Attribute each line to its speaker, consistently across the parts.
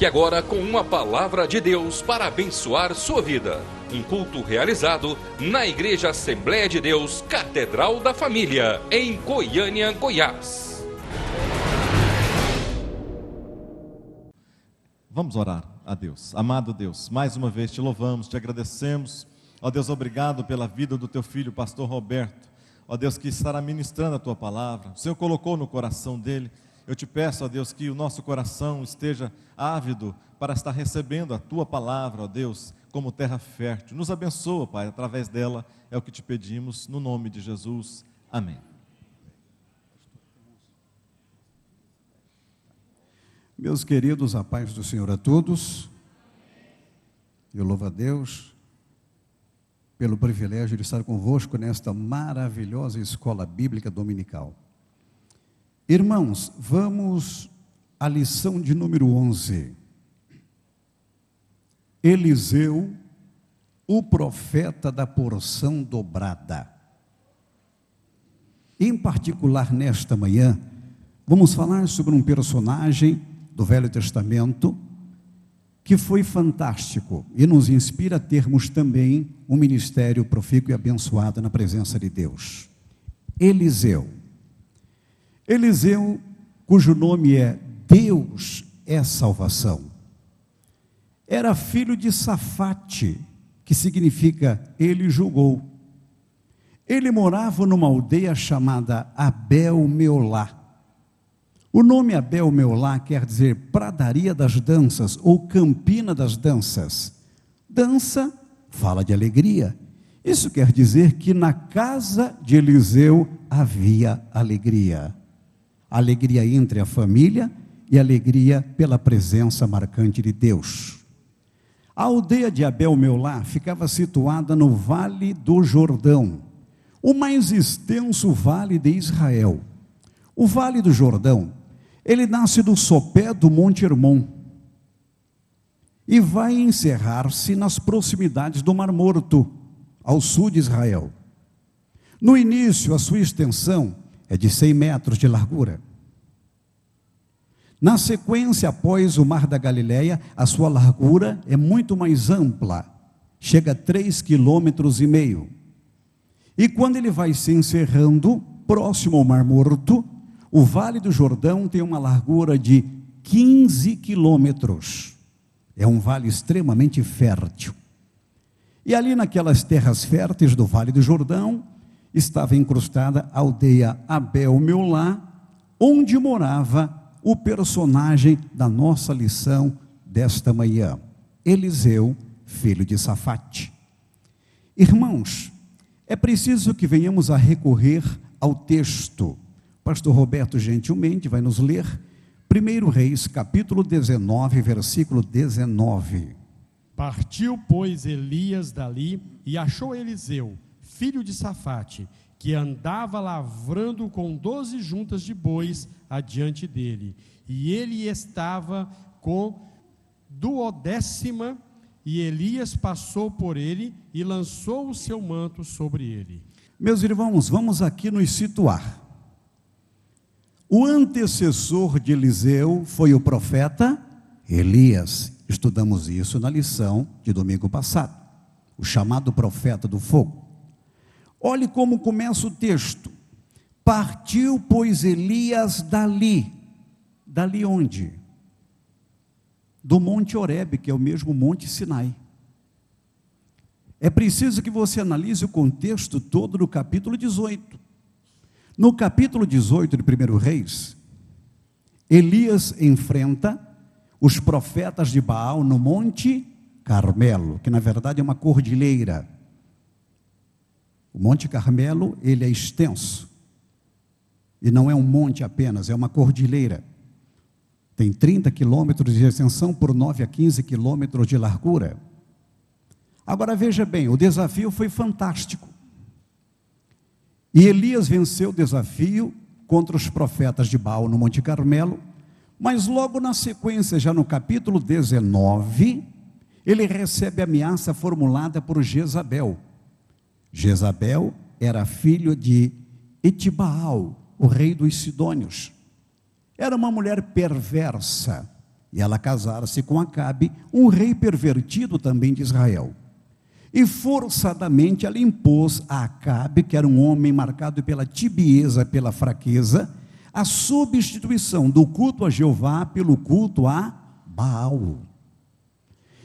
Speaker 1: Fique agora com uma palavra de Deus para abençoar sua vida. Um culto realizado na Igreja Assembleia de Deus, Catedral da Família, em Goiânia, Goiás.
Speaker 2: Vamos orar a Deus. Amado Deus, mais uma vez te louvamos, te agradecemos. Ó Deus, obrigado pela vida do teu filho, pastor Roberto. Ó Deus, que estará ministrando a tua palavra. O Senhor colocou no coração dele. Eu te peço, ó Deus, que o nosso coração esteja ávido para estar recebendo a tua palavra, ó Deus, como terra fértil. Nos abençoa, Pai, através dela, é o que te pedimos, no nome de Jesus. Amém.
Speaker 3: Meus queridos, a paz do Senhor a todos. Eu louvo a Deus pelo privilégio de estar convosco nesta maravilhosa escola bíblica dominical. Irmãos, vamos à lição de número 11. Eliseu, o profeta da porção dobrada. Em particular, nesta manhã, vamos falar sobre um personagem do Velho Testamento que foi fantástico e nos inspira a termos também um ministério profícuo e abençoado na presença de Deus. Eliseu. Eliseu, cujo nome é Deus é Salvação, era filho de Safate, que significa ele julgou. Ele morava numa aldeia chamada Abel-Meolá. O nome Abel-Meolá quer dizer pradaria das danças ou campina das danças. Dança fala de alegria. Isso quer dizer que na casa de Eliseu havia alegria. Alegria entre a família e alegria pela presença marcante de Deus. A aldeia de Abel-Meolá ficava situada no Vale do Jordão, o mais extenso vale de Israel. O Vale do Jordão, ele nasce do sopé do Monte Hermon e vai encerrar-se nas proximidades do Mar Morto, ao sul de Israel. No início, a sua extensão é de 100 metros de largura. Na sequência, após o Mar da Galileia, a sua largura é muito mais ampla, chega a 3,5 quilômetros. E quando ele vai se encerrando, próximo ao Mar Morto, o Vale do Jordão tem uma largura de 15 quilômetros. É um vale extremamente fértil. E ali naquelas terras férteis do Vale do Jordão, estava incrustada a aldeia Abel-Meolá, onde morava o personagem da nossa lição desta manhã, Eliseu, filho de Safate. Irmãos, é preciso que venhamos a recorrer ao texto. Pastor Roberto gentilmente vai nos ler 1 Reis, capítulo 19, versículo 19.
Speaker 4: Partiu, pois, Elias dali e achou Eliseu, filho de Safate, que andava lavrando com 12 juntas de bois adiante dele. E ele estava com 12ª, e Elias passou por ele e lançou o seu manto sobre ele.
Speaker 3: Meus irmãos, vamos aqui nos situar. O antecessor de Eliseu foi o profeta Elias. Estudamos isso na lição de domingo passado, o chamado profeta do fogo. Olhe como começa o texto. Partiu, pois, Elias dali. Dali onde? Do Monte Horebe, que é o mesmo Monte Sinai. É preciso que você analise o contexto todo do capítulo 18. No capítulo 18 de 1 Reis, Elias enfrenta os profetas de Baal no Monte Carmelo, que na verdade é uma cordilheira. O Monte Carmelo, ele é extenso. E não é um monte apenas, é uma cordilheira. Tem 30 quilômetros de extensão por 9 a 15 quilômetros de largura. Agora veja bem, o desafio foi fantástico. E Elias venceu o desafio contra os profetas de Baal no Monte Carmelo, mas logo na sequência, já no capítulo 19, ele recebe a ameaça formulada por Jezabel. Jezabel era filho de Etibaal, o rei dos Sidônios. Era uma mulher perversa e ela casara-se com Acabe, um rei pervertido também de Israel. E forçadamente ela impôs a Acabe, que era um homem marcado pela tibieza, pela fraqueza, a substituição do culto a Jeová pelo culto a Baal.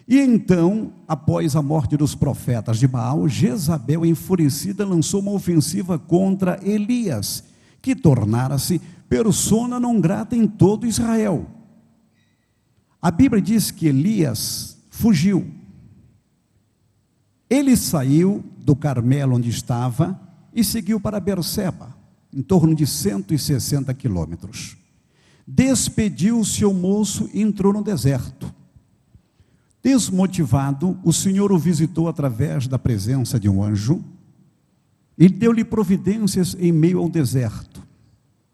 Speaker 3: E então, após a morte dos profetas de Baal, Jezabel, enfurecida, lançou uma ofensiva contra Elias, que tornara-se persona non grata em todo Israel. A Bíblia diz que Elias fugiu. Ele saiu do Carmelo onde estava e seguiu para Berseba, em torno de 160 quilômetros. Despediu o seu moço e entrou no deserto. Desmotivado, o Senhor o visitou através da presença de um anjo e deu-lhe providências em meio ao deserto: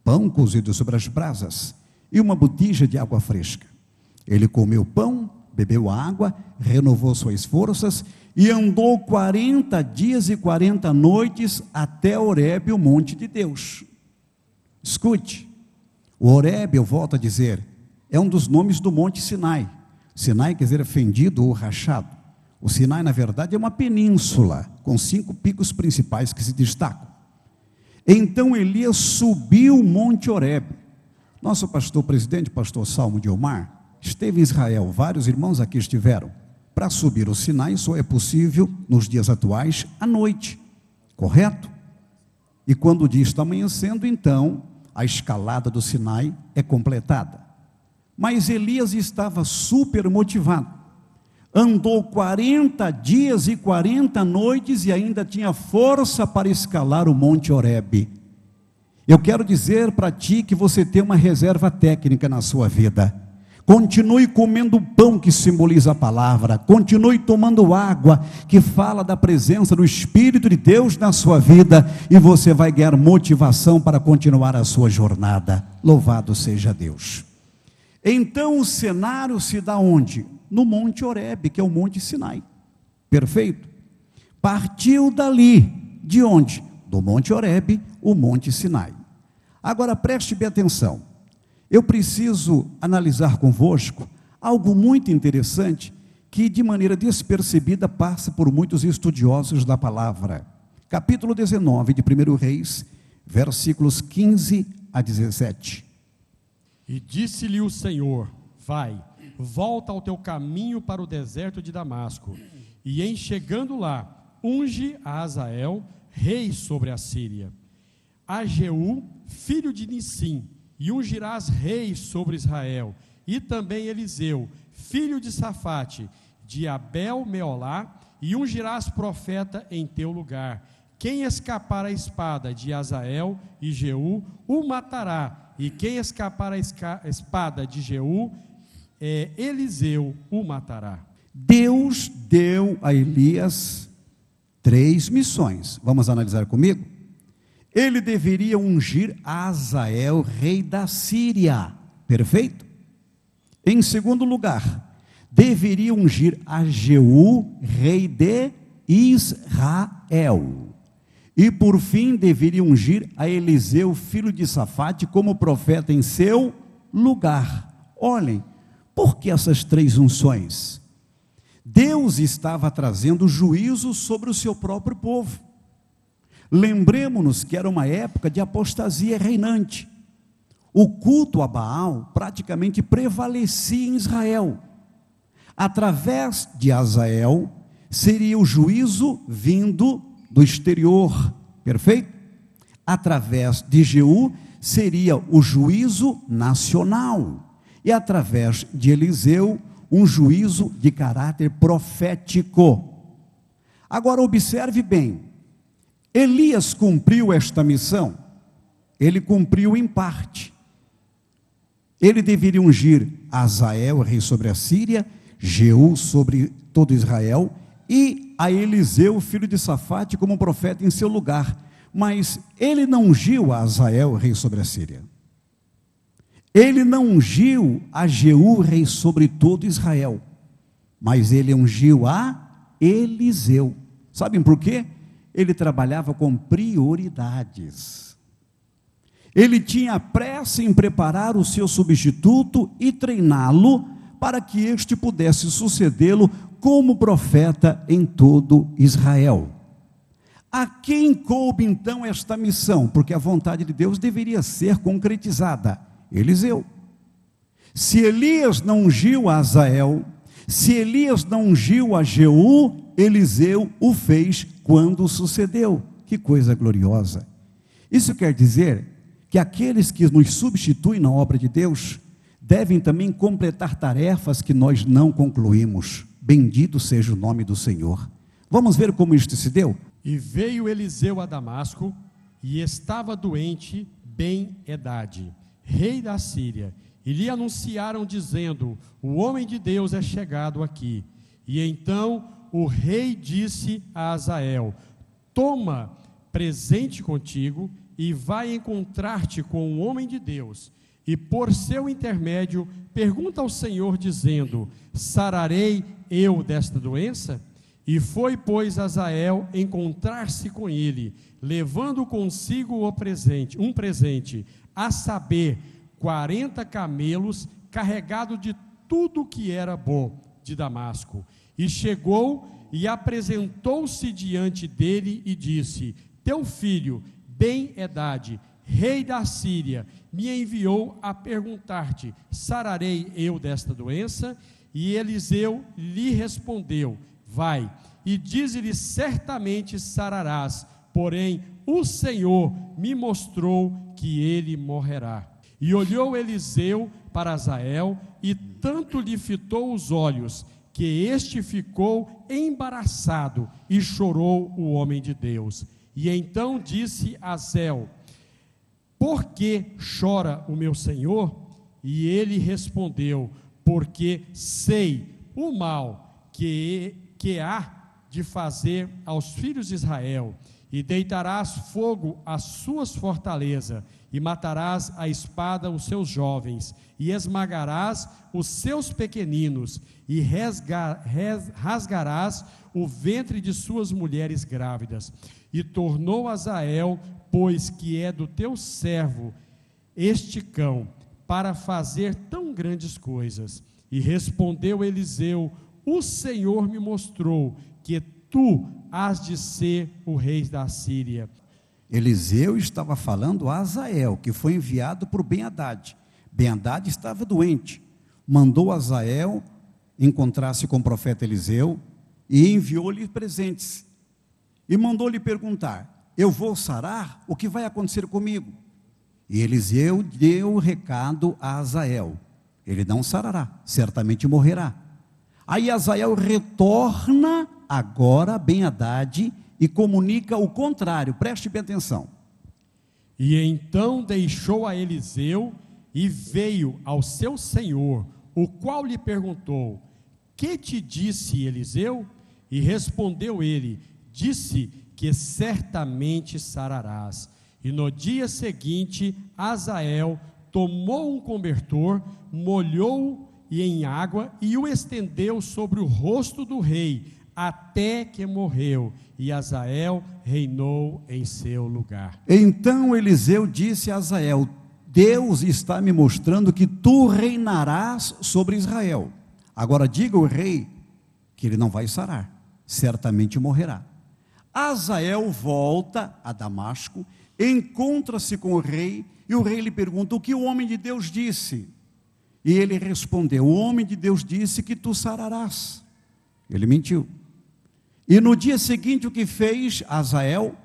Speaker 3: pão cozido sobre as brasas e uma botija de água fresca. Ele comeu pão, bebeu água, renovou suas forças e andou 40 dias e 40 noites até Horebe, o monte de Deus. Escute, o Horebe, eu volto a dizer, é um dos nomes do monte Sinai. Sinai quer dizer fendido ou rachado. O Sinai, na verdade, é uma península com 5 picos principais que se destacam. Então Elias subiu o monte Horebe. Nosso pastor presidente, pastor Salmo de Omar, esteve em Israel, vários irmãos aqui estiveram. Para subir o Sinai só é possível, nos dias atuais, à noite, correto? E quando o dia está amanhecendo, então, a escalada do Sinai é completada. Mas Elias estava super motivado, andou 40 dias e 40 noites e ainda tinha força para escalar o monte Horebe. Eu quero dizer para ti que você tem uma reserva técnica na sua vida. Continue comendo o pão que simboliza a palavra, continue tomando água que fala da presença do Espírito de Deus na sua vida, e você vai ganhar motivação para continuar a sua jornada. Louvado seja Deus. Então o cenário se dá onde? No monte Horebe, que é o monte Sinai. Perfeito? Partiu dali, de onde? Do monte Horebe, o monte Sinai. Agora preste bem atenção. Eu preciso analisar convosco algo muito interessante que de maneira despercebida passa por muitos estudiosos da palavra. Capítulo 19 de 1 Reis, versículos 15 a 17.
Speaker 4: E disse-lhe o Senhor: vai, volta ao teu caminho para o deserto de Damasco, e em chegando lá, unge a Azael, rei sobre a Síria, a Jeú, filho de Nissim, e ungirás rei sobre Israel, e também Eliseu, filho de Safate, de Abel-Meolá, e ungirás profeta em teu lugar. Quem escapar a espada de Azael e Jeú, o matará, e quem escapar a espada de Jeú, Eliseu o matará.
Speaker 3: Deus deu a Elias 3 missões. Vamos analisar comigo? Ele deveria ungir Azael, rei da Síria, perfeito? Em segundo lugar, deveria ungir a Jeú, rei de Israel. E por fim, deveria ungir a Eliseu, filho de Safate, como profeta em seu lugar. Olhem, por que essas 3 unções? Deus estava trazendo juízo sobre o seu próprio povo. Lembremos-nos que era uma época de apostasia reinante. O culto a Baal praticamente prevalecia em Israel. Através de Azael, seria o juízo vindo do exterior, perfeito? Através de Jeú, seria o juízo nacional. E através de Eliseu, um juízo de caráter profético. Agora observe bem, Elias cumpriu esta missão? Ele cumpriu em parte. Ele deveria ungir Azael, rei sobre a Síria, Jeú sobre todo Israel, e a Eliseu, filho de Safate, como profeta em seu lugar. Mas ele não ungiu a Azael, rei sobre a Síria. Ele não ungiu a Jeú, rei sobre todo Israel. Mas ele ungiu a Eliseu. Sabem por quê? Ele trabalhava com prioridades. Ele tinha pressa em preparar o seu substituto e treiná-lo para que este pudesse sucedê-lo como profeta em todo Israel. A quem coube então esta missão? Porque a vontade de Deus deveria ser concretizada. Eliseu. Se Elias não ungiu a Azael, se Elias não ungiu a Jeú, Eliseu o fez quando sucedeu. Que coisa gloriosa! Isso quer dizer que aqueles que nos substituem na obra de Deus devem também completar tarefas que nós não concluímos. Bendito seja o nome do Senhor. Vamos ver como isto se deu?
Speaker 4: E veio Eliseu a Damasco, e estava doente Ben-Hadad, rei da Síria, e lhe anunciaram dizendo: o homem de Deus é chegado aqui. E então o rei disse a Azael: toma presente contigo, e vai encontrar-te com o homem de Deus, e por seu intermédio pergunta ao Senhor, dizendo: sararei eu desta doença? E foi, pois, Azael encontrar-se com ele, levando consigo um presente, a saber, 40 camelos, carregado de tudo que era bom de Damasco. E chegou e apresentou-se diante dele e disse: teu filho, Ben-Hadad, rei da Síria, me enviou a perguntar-te: sararei eu desta doença? E Eliseu lhe respondeu: vai, e dize-lhe: certamente sararás, porém o Senhor me mostrou que ele morrerá. E olhou Eliseu para Azael, e tanto lhe fitou os olhos, que este ficou embaraçado, e chorou o homem de Deus. E então disse Azael: por que chora o meu senhor? E ele respondeu: porque sei o mal que há de fazer aos filhos de Israel, e deitarás fogo às suas fortalezas, e matarás a espada os seus jovens, e esmagarás os seus pequeninos, e rasgarás o ventre de suas mulheres grávidas. E tornou Azael, pois que é do teu servo este cão, para fazer tão grandes coisas. E respondeu Eliseu: o Senhor me mostrou que tu has de ser o rei da Síria.
Speaker 3: Eliseu estava falando a Azael, que foi enviado por Ben-Hadad. Ben-Hadad estava doente, mandou Azael encontrar-se com o profeta Eliseu e enviou-lhe presentes. E mandou-lhe perguntar: eu vou sarar? O que vai acontecer comigo? E Eliseu deu o recado a Azael: ele não sarará, certamente morrerá. Aí Azael retorna agora a Ben-Hadad e comunica o contrário. Preste bem atenção.
Speaker 4: E então deixou a Eliseu e veio ao seu senhor, o qual lhe perguntou: que te disse Eliseu? E respondeu ele: disse que certamente sararás. E no dia seguinte, Azael tomou um cobertor, molhou-o em água e o estendeu sobre o rosto do rei, até que morreu, e Azael reinou em seu lugar.
Speaker 3: Então Eliseu disse a Azael: Deus está me mostrando que tu reinarás sobre Israel. Agora diga ao rei que ele não vai sarar, certamente morrerá. Azael volta a Damasco, encontra-se com o rei, e o rei lhe pergunta: o que o homem de Deus disse? E ele respondeu: o homem de Deus disse que tu sararás. Ele mentiu. E no dia seguinte, o que fez Azael?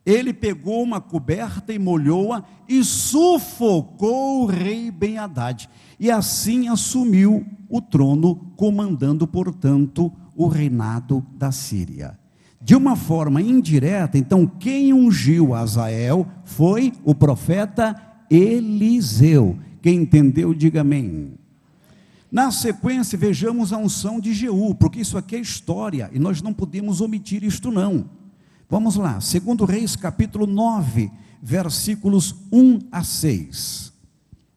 Speaker 3: Ele pegou uma coberta e molhou-a e sufocou o rei Ben-Hadad. E assim assumiu o trono, comandando, portanto, o reinado da Síria. De uma forma indireta, então, quem ungiu Azael foi o profeta Eliseu. Quem entendeu, diga amém. Na sequência, vejamos a unção de Jeú, porque isso aqui é história, e nós não podemos omitir isto não. Vamos lá, 2 Reis, capítulo 9, versículos 1 a 6.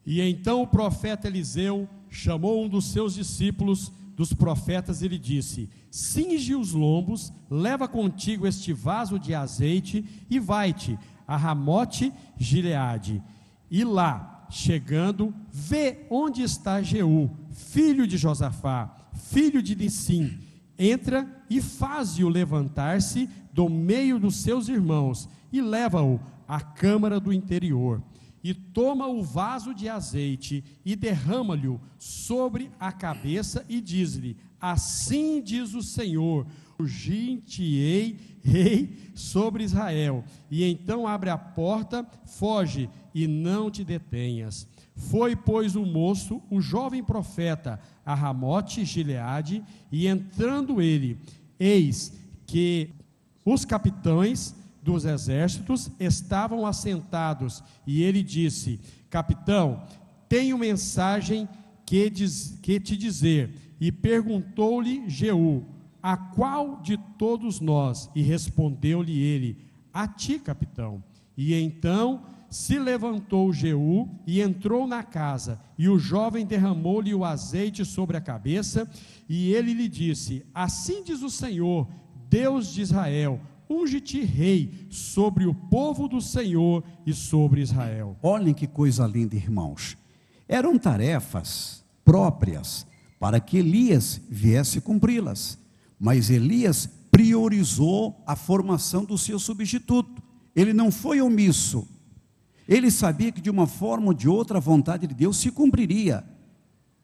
Speaker 4: E então o profeta Eliseu chamou um dos seus discípulos, dos profetas, e lhe disse: cinge os lombos, leva contigo este vaso de azeite, e vai-te a Ramote Gileade, e lá chegando, vê onde está Jeú, filho de Josafá, filho de Nissim. Entra e faz-o levantar-se do meio dos seus irmãos e leva-o à câmara do interior. E toma o vaso de azeite e derrama-lhe sobre a cabeça e diz-lhe: assim diz o Senhor, ungir-te-ei rei sobre Israel. E então abre a porta, foge e não te detenhas. Foi, pois, o moço, o jovem profeta, a Ramote Gileade, e entrando ele, eis que os capitães dos exércitos estavam assentados, e ele disse: capitão, tenho mensagem que te dizer. E perguntou-lhe Jeú: a qual de todos nós? E respondeu-lhe ele: a ti, capitão. E então se levantou Jeú e entrou na casa, e o jovem derramou-lhe o azeite sobre a cabeça, e ele lhe disse: assim diz o Senhor, Deus de Israel, unge-te rei sobre o povo do Senhor e sobre Israel.
Speaker 3: Olhem que coisa linda, irmãos. Eram tarefas próprias para que Elias viesse cumpri-las, mas Elias priorizou a formação do seu substituto. Ele não foi omisso. Ele sabia que de uma forma ou de outra a vontade de Deus se cumpriria.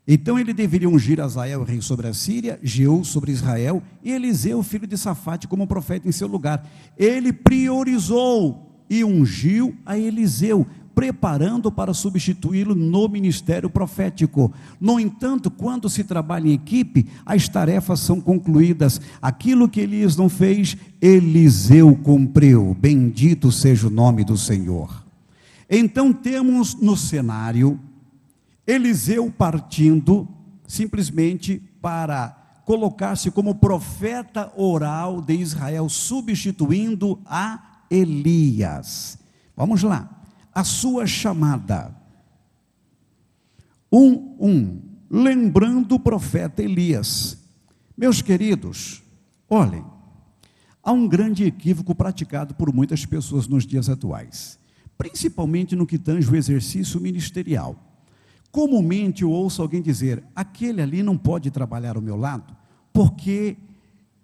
Speaker 3: Então ele deveria ungir Azael, rei sobre a Síria, Jeú sobre Israel, e Eliseu, filho de Safate, como profeta em seu lugar. Ele priorizou e ungiu a Eliseu, preparando para substituí-lo no ministério profético. No entanto, quando se trabalha em equipe, as tarefas são concluídas. Aquilo que Elias não fez, Eliseu cumpriu. Bendito seja o nome do Senhor. Então temos no cenário Eliseu partindo simplesmente para colocar-se como profeta oral de Israel, substituindo a Elias. Vamos lá. A sua chamada. Lembrando o profeta Elias. Meus queridos, olhem, há um grande equívoco praticado por muitas pessoas nos dias atuais, principalmente no que tange o exercício ministerial. Comumente eu ouço alguém dizer: aquele ali não pode trabalhar ao meu lado, porque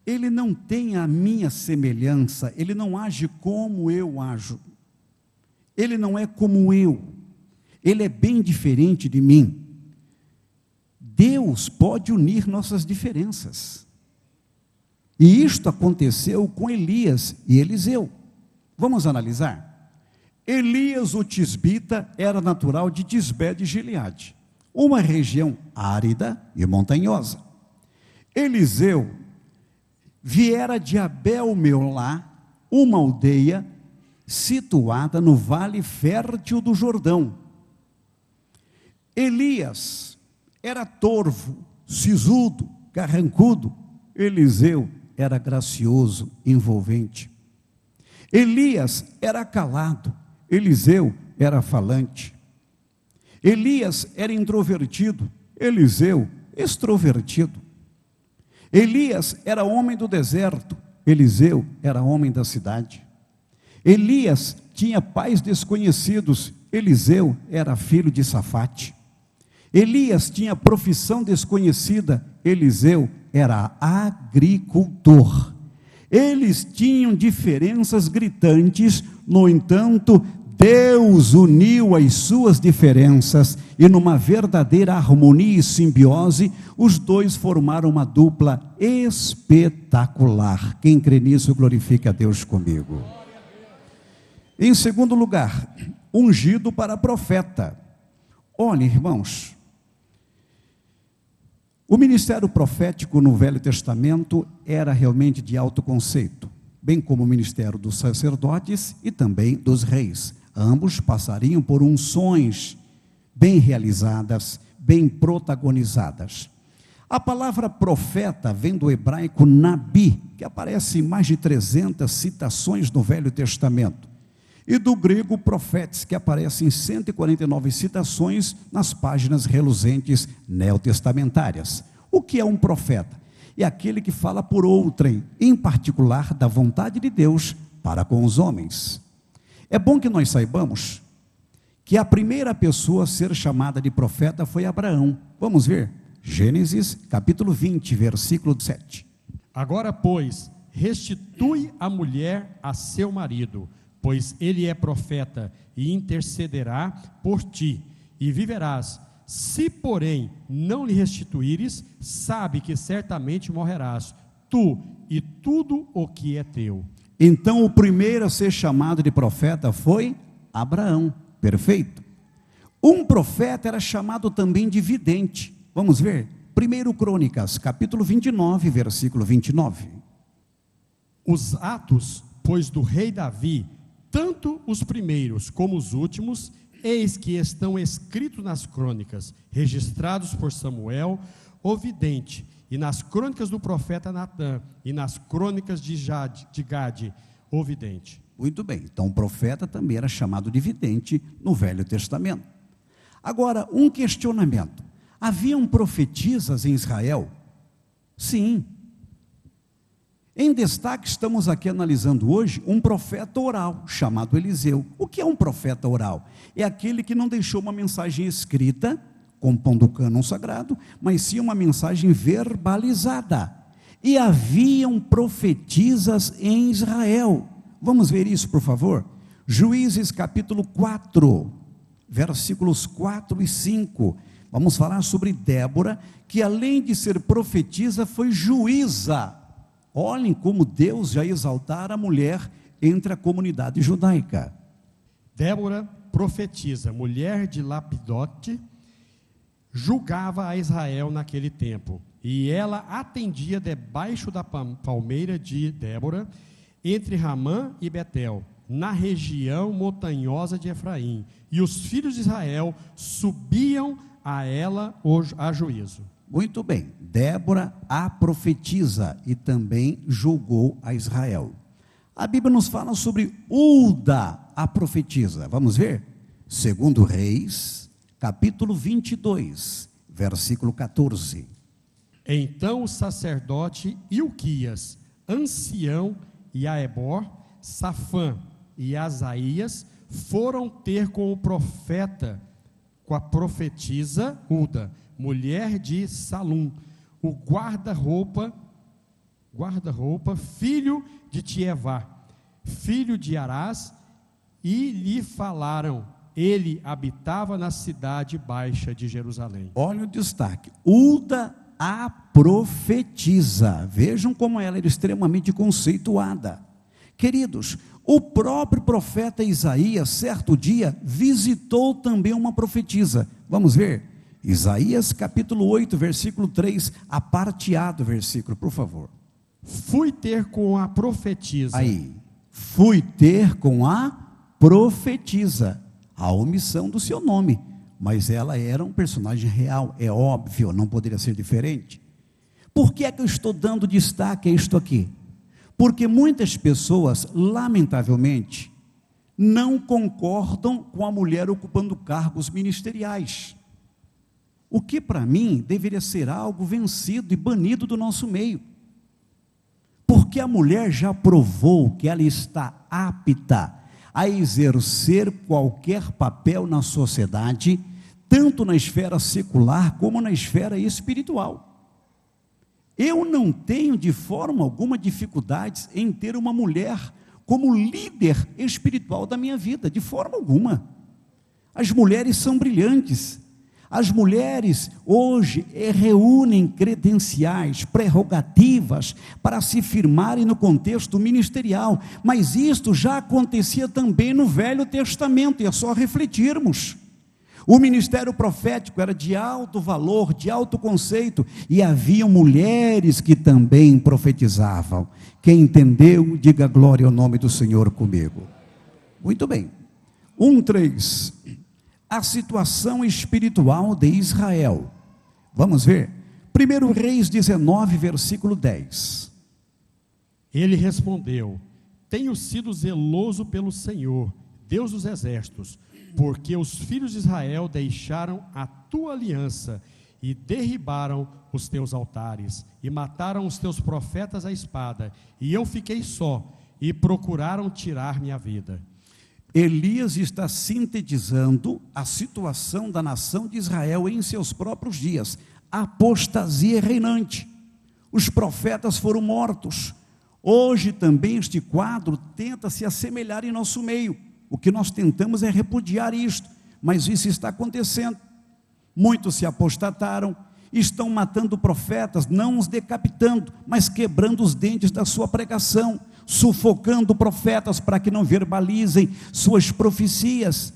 Speaker 3: ele não tem a minha semelhança, ele não age como eu ajo. Ele não é como eu, ele é bem diferente de mim. Deus pode unir nossas diferenças, e isto aconteceu com Elias e Eliseu. Vamos analisar. Elias, o tisbita, era natural de Tisbé de Gileade, uma região árida e montanhosa. Eliseu viera de Abel-Meolá, uma aldeia situada no vale fértil do Jordão. Elias era torvo, sisudo, carrancudo. Eliseu era gracioso, envolvente. Elias era calado, Eliseu era falante. Elias era introvertido, Eliseu extrovertido. Elias era homem do deserto, Eliseu era homem da cidade. Elias tinha pais desconhecidos, Eliseu era filho de Safate. Elias tinha profissão desconhecida, Eliseu era agricultor. Eles tinham diferenças gritantes, no entanto, Deus uniu as suas diferenças e numa verdadeira harmonia e simbiose, os dois formaram uma dupla espetacular. Quem crê nisso, glorifique a Deus comigo. Em segundo lugar, ungido para profeta. Olha, irmãos, o ministério profético no Velho Testamento era realmente de alto conceito, bem como o ministério dos sacerdotes e também dos reis. Ambos passariam por unções bem realizadas, bem protagonizadas. A palavra profeta vem do hebraico nabi, que aparece em mais de 300 citações no Velho Testamento, e do grego profetes, que aparece em 149 citações nas páginas reluzentes neotestamentárias. O que é um profeta? É aquele que fala por outrem, em particular da vontade de Deus para com os homens. É bom que nós saibamos que a primeira pessoa a ser chamada de profeta foi Abraão. Vamos ver? Gênesis capítulo 20, versículo 7.
Speaker 4: Agora, pois, restitui a mulher a seu marido, pois ele é profeta e intercederá por ti, e viverás. Se, porém, não lhe restituíres, sabe que certamente morrerás, tu e tudo o que é teu.
Speaker 3: Então, o primeiro a ser chamado de profeta foi Abraão. Perfeito? Um profeta era chamado também de vidente. Vamos ver? 1 Crônicas, capítulo 29, versículo 29.
Speaker 4: Os atos, pois, do rei Davi, tanto os primeiros como os últimos, eis que estão escritos nas crônicas, registrados por Samuel, o vidente, e nas crônicas do profeta Natã, e nas crônicas de Gade, o vidente.
Speaker 3: Muito bem, então o profeta também era chamado de vidente no Velho Testamento. Agora, um questionamento: haviam profetisas em Israel? Sim. Em destaque, estamos aqui analisando hoje um profeta oral, chamado Eliseu. O que é um profeta oral? É aquele que não deixou uma mensagem escrita, compondo o cânon sagrado, mas sim uma mensagem verbalizada. E haviam profetisas em Israel. Vamos ver isso, por favor? Juízes capítulo 4, versículos 4 e 5. Vamos falar sobre Débora, que além de ser profetisa, foi juíza. Olhem como Deus já exaltara a mulher entre a comunidade judaica.
Speaker 4: Débora, profetisa, mulher de Lapidote, julgava a Israel naquele tempo. E ela atendia debaixo da palmeira de Débora, entre Ramã e Betel, na região montanhosa de Efraim. E os filhos de Israel subiam a ela a juízo.
Speaker 3: Muito bem, Débora a profetiza e também julgou a Israel. A Bíblia nos fala sobre Hulda a profetisa. Vamos ver? 2 Reis, capítulo 22, versículo 14.
Speaker 4: Então o sacerdote Ilquias, ancião, e Aebor, Safã e Asaías foram ter com o profeta, com a profetisa Hulda, mulher de Salum, o guarda-roupa, filho de Tievá, filho de Arás, e lhe falaram. Ele habitava na cidade baixa de Jerusalém.
Speaker 3: Olha o destaque: Hulda a profetiza. Vejam como ela era extremamente conceituada. Queridos, o próprio profeta Isaías, certo dia, visitou também uma profetisa. Vamos ver? Isaías capítulo 8, versículo 3, a parte A do versículo, por favor.
Speaker 4: Fui ter com a profetisa.
Speaker 3: Aí, fui ter com a profetisa. A omissão do seu nome, mas ela era um personagem real, é óbvio, não poderia ser diferente. Por que é que eu estou dando destaque a isto aqui? Porque muitas pessoas, lamentavelmente, não concordam com a mulher ocupando cargos ministeriais. O que para mim deveria ser algo vencido e banido do nosso meio. Porque a mulher já provou que ela está apta a exercer qualquer papel na sociedade, tanto na esfera secular como na esfera espiritual. Eu não tenho de forma alguma dificuldades em ter uma mulher como líder espiritual da minha vida, de forma alguma. As mulheres são brilhantes. As mulheres hoje reúnem credenciais, prerrogativas para se firmarem no contexto ministerial, mas isto já acontecia também no Velho Testamento, e é só refletirmos. O ministério profético era de alto valor, de alto conceito, e havia mulheres que também profetizavam. Quem entendeu, diga glória ao nome do Senhor comigo. Muito bem. 1:3. A situação espiritual de Israel. Vamos ver? 1 Reis 19, versículo 10.
Speaker 4: Ele respondeu: tenho sido zeloso pelo Senhor, Deus dos exércitos, porque os filhos de Israel deixaram a tua aliança e derribaram os teus altares e mataram os teus profetas à espada, e eu fiquei só, e procuraram tirar minha vida.
Speaker 3: Elias está sintetizando a situação da nação de Israel em seus próprios dias. A apostasia reinante. Os profetas foram mortos. Hoje também este quadro tenta se assemelhar em nosso meio. O que nós tentamos é repudiar isto, mas isso está acontecendo. Muitos se apostataram, estão matando profetas, não os decapitando, mas quebrando os dentes da sua pregação, sufocando profetas para que não verbalizem suas profecias.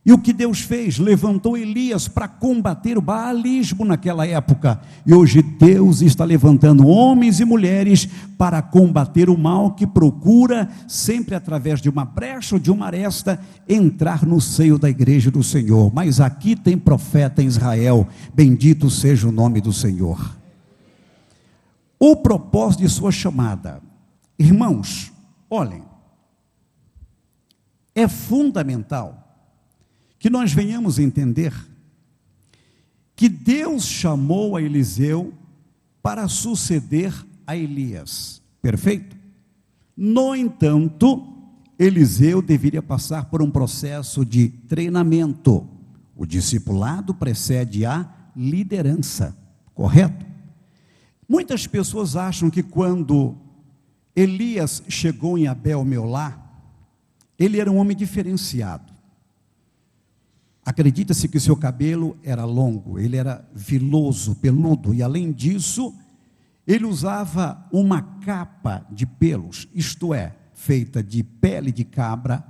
Speaker 3: E o que Deus fez? Levantou Elias para combater o baalismo naquela época. E hoje Deus está levantando homens e mulheres para combater o mal que procura, sempre através de uma brecha ou de uma aresta, entrar no seio da igreja do Senhor. Mas aqui tem profeta em Israel, bendito seja o nome do Senhor. O propósito de sua chamada, irmãos, olhem, é fundamental que nós venhamos entender que Deus chamou a Eliseu para suceder a Elias, perfeito? No entanto, Eliseu deveria passar por um processo de treinamento. O discipulado precede a liderança, correto? Muitas pessoas acham que quando Elias chegou em Abel-Meolá, ele era um homem diferenciado. Acredita-se que seu cabelo era longo, ele era viloso, peludo, e além disso, ele usava uma capa de pelos, isto é, feita de pele de cabra,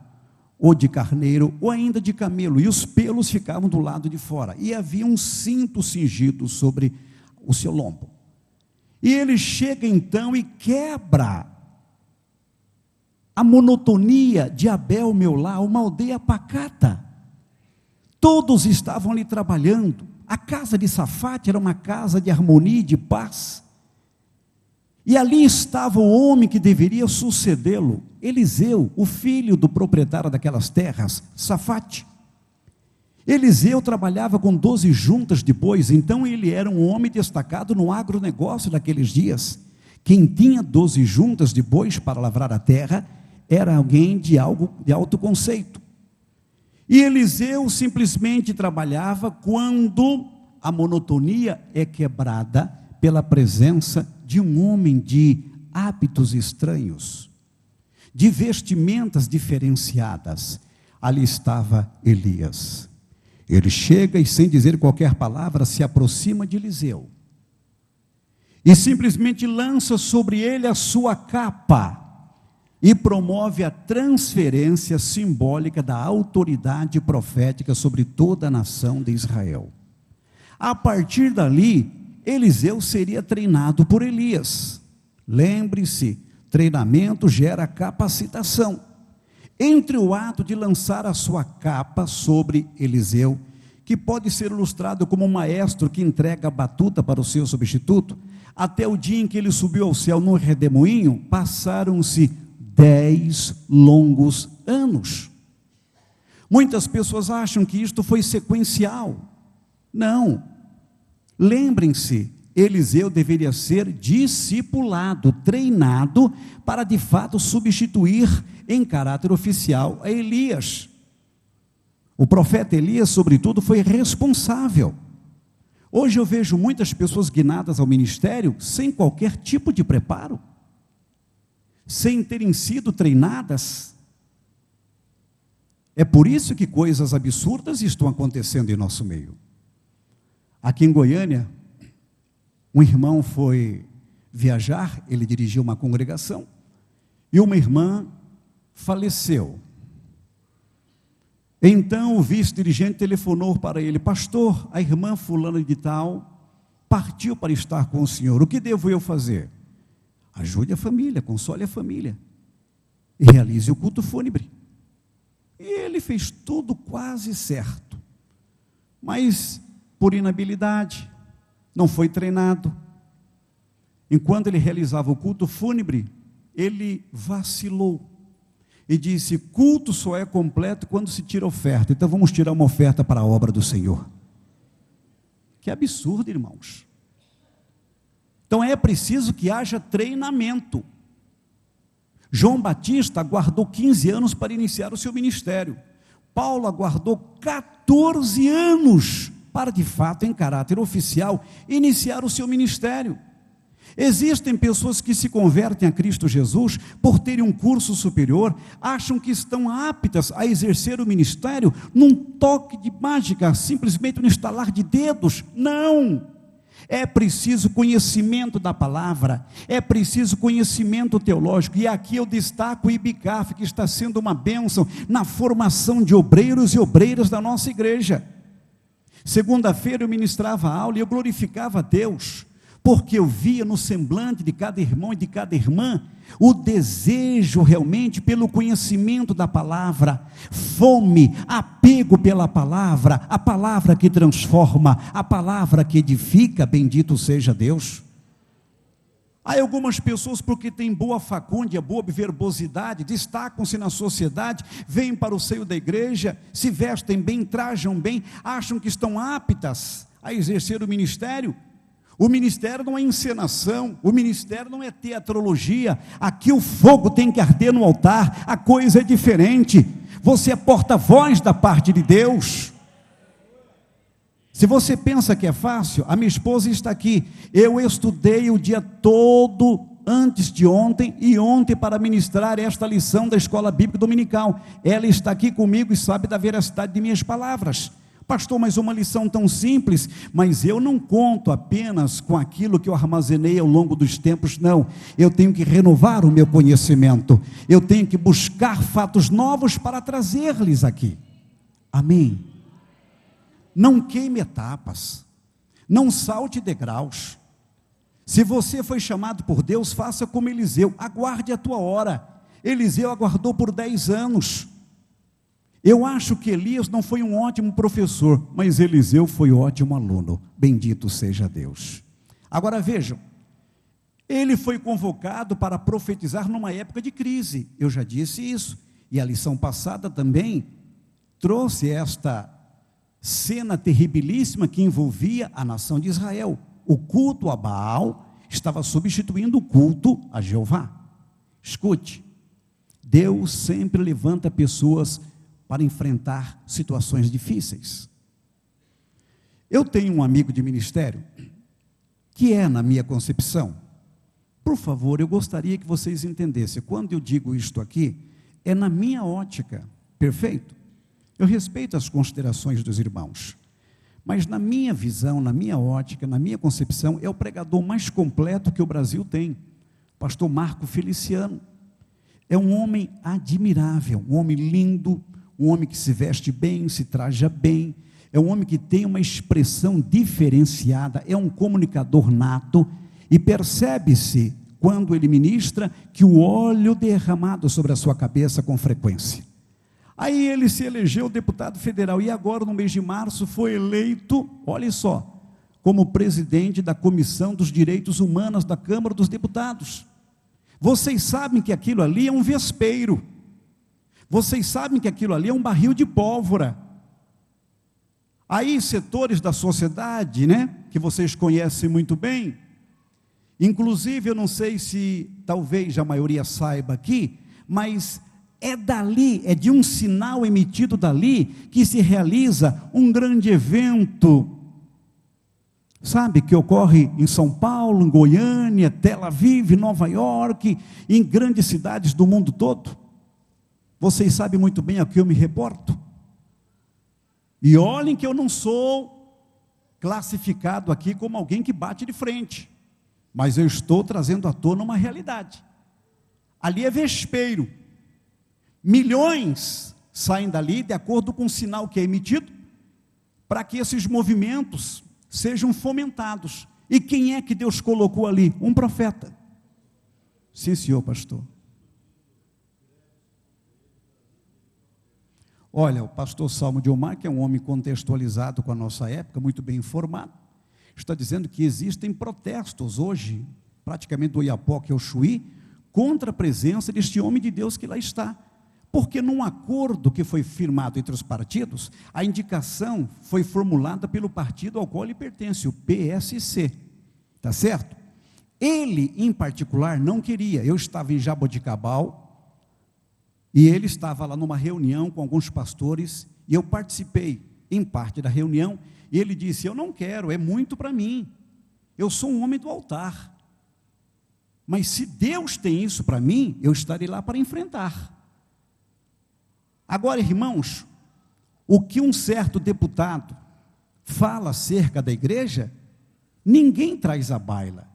Speaker 3: ou de carneiro, ou ainda de camelo, e os pelos ficavam do lado de fora, e havia um cinto cingido sobre o seu lombo. E ele chega então e quebra a monotonia de Abel-Meolá, uma aldeia pacata. Todos estavam ali trabalhando. A casa de Safate era uma casa de harmonia e de paz. E ali estava o homem que deveria sucedê-lo, Eliseu, o filho do proprietário daquelas terras, Safate. Eliseu trabalhava com 12 juntas de bois, então ele era um homem destacado no agronegócio daqueles dias. Quem tinha 12 juntas de bois para lavrar a terra era alguém de alto conceito. E Eliseu simplesmente trabalhava quando a monotonia é quebrada pela presença de um homem de hábitos estranhos, de vestimentas diferenciadas. Ali estava Elias. Ele chega e, sem dizer qualquer palavra, se aproxima de Eliseu e simplesmente lança sobre ele a sua capa e promove a transferência simbólica da autoridade profética sobre toda a nação de Israel. A partir dali, Eliseu seria treinado por Elias. Lembre-se, treinamento gera capacitação. Entre o ato de lançar a sua capa sobre Eliseu, que pode ser ilustrado como um maestro que entrega a batuta para o seu substituto, até o dia em que ele subiu ao céu no redemoinho, passaram-se 10 longos anos. Muitas pessoas acham que isto foi sequencial. Não. Lembrem-se, Eliseu deveria ser discipulado, treinado, para de fato substituir em caráter oficial a Elias. O profeta Elias, sobretudo, foi responsável. Hoje eu vejo muitas pessoas guinadas ao ministério sem qualquer tipo de preparo, sem terem sido treinadas. É por isso que coisas absurdas estão acontecendo em nosso meio. Aqui em Goiânia, um irmão foi viajar, ele dirigiu uma congregação, e uma irmã faleceu. Então o vice-dirigente telefonou para ele: pastor, a irmã fulana de tal partiu para estar com o senhor, o que devo eu fazer? Ajude a família, console a família e realize o culto fúnebre. E ele fez tudo quase certo, mas por inabilidade, não foi treinado. Enquanto ele realizava o culto fúnebre, ele vacilou e disse: culto só é completo quando se tira oferta, então vamos tirar uma oferta para a obra do Senhor. Que absurdo, irmãos. Então é preciso que haja treinamento. João Batista aguardou 15 anos para iniciar o seu ministério. Paulo aguardou 14 anos para, de fato, em caráter oficial, iniciar o seu ministério. Existem pessoas que se convertem a Cristo Jesus por terem um curso superior, acham que estão aptas a exercer o ministério num toque de mágica, simplesmente no estalar de dedos. Não! É preciso conhecimento da palavra, é preciso conhecimento teológico, e aqui eu destaco o IBCAF, que está sendo uma bênção na formação de obreiros e obreiras da nossa igreja. Segunda-feira eu ministrava a aula e eu glorificava a Deus, porque eu via no semblante de cada irmão e de cada irmã o desejo realmente pelo conhecimento da palavra, fome, apego pela palavra, a palavra que transforma, a palavra que edifica. Bendito seja Deus. Há algumas pessoas, porque têm boa facúndia, boa verbosidade, destacam-se na sociedade, vêm para o seio da igreja, se vestem bem, trajam bem, acham que estão aptas a exercer o ministério. O ministério não é encenação, o ministério não é teatrologia. Aqui o fogo tem que arder no altar, a coisa é diferente. Você é porta-voz da parte de Deus. Se você pensa que é fácil, a minha esposa está aqui. Eu estudei o dia todo antes de ontem e ontem para ministrar esta lição da Escola Bíblica Dominical. Ela está aqui comigo e sabe da veracidade de minhas palavras. Pastor, mas uma lição tão simples, mas eu não conto apenas com aquilo que eu armazenei ao longo dos tempos, não. Eu tenho que renovar o meu conhecimento, eu tenho que buscar fatos novos para trazer-lhes aqui. Amém? Não queime etapas, não salte degraus. Se você foi chamado por Deus, faça como Eliseu, aguarde a tua hora. Eliseu aguardou por 10 anos. Eu acho que Elias não foi um ótimo professor, mas Eliseu foi ótimo aluno. Bendito seja Deus. Agora vejam, ele foi convocado para profetizar numa época de crise. Eu já disse isso. E a lição passada também trouxe esta cena terribilíssima que envolvia a nação de Israel. O culto a Baal estava substituindo o culto a Jeová. Escute, Deus sempre levanta pessoas para enfrentar situações difíceis. Eu tenho um amigo de ministério, que é na minha concepção, por favor, eu gostaria que vocês entendessem, quando eu digo isto aqui, é na minha ótica, perfeito? Eu respeito as considerações dos irmãos, mas na minha visão, na minha ótica, na minha concepção, é o pregador mais completo que o Brasil tem, pastor Marco Feliciano. É um homem admirável, um homem lindo, um homem que se veste bem, se traja bem, é um homem que tem uma expressão diferenciada, é um comunicador nato, e percebe-se, quando ele ministra, que o óleo derramado sobre a sua cabeça com frequência. Aí ele se elegeu deputado federal, e agora no mês de março foi eleito, olha só, como presidente da Comissão dos Direitos Humanos da Câmara dos Deputados. Vocês sabem que aquilo ali é um vespeiro, vocês sabem que aquilo ali é um barril de pólvora. Aí setores da sociedade, que vocês conhecem muito bem, inclusive eu não sei se talvez a maioria saiba aqui, mas é dali, é de um sinal emitido dali, que se realiza um grande evento, sabe, que ocorre em São Paulo, em Goiânia, Tel Aviv, Nova York, em grandes cidades do mundo todo. Vocês sabem muito bem a que eu me reporto. E olhem que eu não sou classificado aqui como alguém que bate de frente, mas eu estou trazendo à tona uma realidade. Ali é vespeiro. Milhões saem dali de acordo com o sinal que é emitido, para que esses movimentos sejam fomentados. E quem é que Deus colocou ali? Um profeta. Sim, senhor pastor. Olha, o pastor Salmo de Omar, que é um homem contextualizado com a nossa época, muito bem informado, está dizendo que existem protestos hoje, praticamente do Oiapoque ao Chuí, contra a presença deste homem de Deus que lá está. Porque num acordo que foi firmado entre os partidos, a indicação foi formulada pelo partido ao qual ele pertence, o PSC, tá certo? Ele, em particular, não queria. Eu estava em Jaboticabal e ele estava lá numa reunião com alguns pastores e eu participei em parte da reunião e ele disse: eu não quero, é muito para mim, eu sou um homem do altar, mas se Deus tem isso para mim, eu estarei lá para enfrentar. Agora, irmãos, o que um certo deputado fala acerca da igreja, ninguém traz à baila.